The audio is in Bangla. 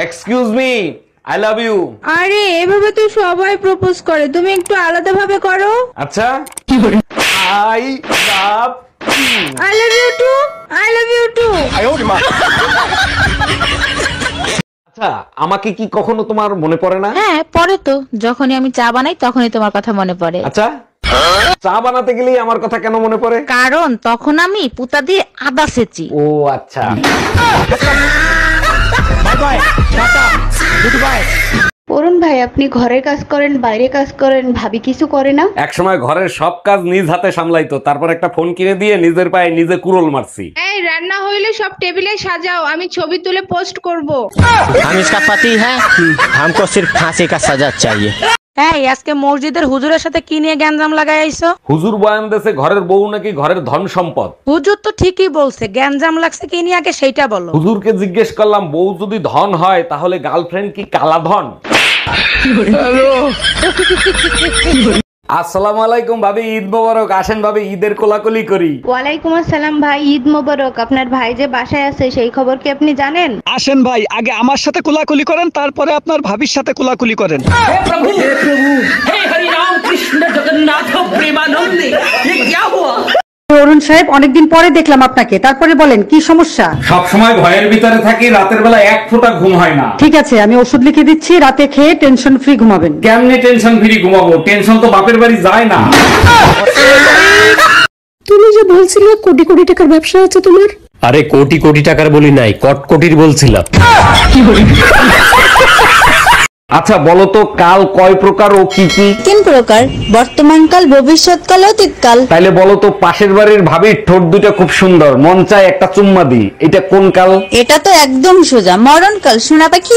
Excuse me, I love you. আরে এভাবে তো সবাই প্রপোজ করে, তুমি একটু আলাদা ভাবে করো। আচ্ছা, I love I love you too, I love you too. আচ্ছা, আমাকে কি কখনো তোমার মনে পড়ে না? হ্যাঁ পরে তো, যখনই আমি চা বানাই তখনই তোমার কথা মনে পড়ে। আচ্ছা, চা বানাতে গেলেই আমার কথা কেন মনে পড়ে? কারণ তখন আমি পুতা দিয়ে আদা সেচি। ও আচ্ছা। অরুণ ভাই, আপনি ঘরের কাজ করেন, বাইরে কাজ করেন, ভাবি কিছু করে না? এক সময় ঘরের সব কাজ নিজ হাতে সামলাইতো, তারপর একটা ফোন কিনে দিয়ে নিজের পায়ে নিজে কুড়োল মারছি। এই রান্না হইলে সব টেবিলে সাজাও, আমি ছবি তুলে পোস্ট করব। हम इसका पति है, हमको सिर्फ फांसी का सजा चाहिए। এই আজকে মসজিদের হুজুরের সাথে কি নিয়ে গ্যাঞ্জাম লাগাই আইছো? হুজুর বয়ান দেশে ঘরের বউ নাকি ঘরের ধন সম্পদ। হুজুর তো ঠিকই বলছে, গ্যাঞ্জাম লাগছে কি নিয়ে আগে সেইটা বলো। হুজুরকে জিজ্ঞেস করলাম, বউ যদি ধন হয় তাহলে গার্লফ্রেন্ড কি কালা ধন? আসসালামু আলাইকুম ভাবি, ঈদ মোবারক। আসেন ভাবি, ঈদের কোলাকুলি করি। ওয়ালাইকুম আসসালাম ভাই, ঈদ মোবারক। আপনার ভাই যে বাসায় আছে সেই খবর কি আপনি জানেন? আসেন ভাই, আগে আমার সাথে কোলাকুলি করেন, তারপরে আপনার ভাবির সাথে কোলাকুলি করেন। অরুণ সাহেব, অনেকদিন পরে দেখলাম আপনাকে, তারপরে বলেন কি সমস্যা? সব সময় ভয়ের ভিতরে থাকি, রাতের বেলা এক ফোঁটা ঘুম হয় না। ঠিক আছে, আমি ওষুধ লিখে দিচ্ছি, রাতে খেয়ে টেনশন ফ্রি ঘুমাবেন। কেমনে টেনশন ফ্রি ঘুমাবো? টেনশন তো বাপের বাড়ি যায় না। তুমি যে বলছিলে কোটি কোটি টাকার ব্যবসা আছে তোমার। আরে কোটি কোটি টাকার বলি নাই, কটকটির বলছিলাম। আচ্ছা বলো তো, কাল কয় প্রকার ও কি কি? 3 প্রকার, বর্তমানকাল, ভবিষ্যৎকাল, অতীতকাল। তাইলে বলো তো, পাশের বাড়ির ভাবির ঠোঁট দুটো খুব সুন্দর, মন চায় একটা চুম্মা দিই, এটা কোন কাল? এটা তো একদম সোজা, মরণকাল। শোনা পাখি।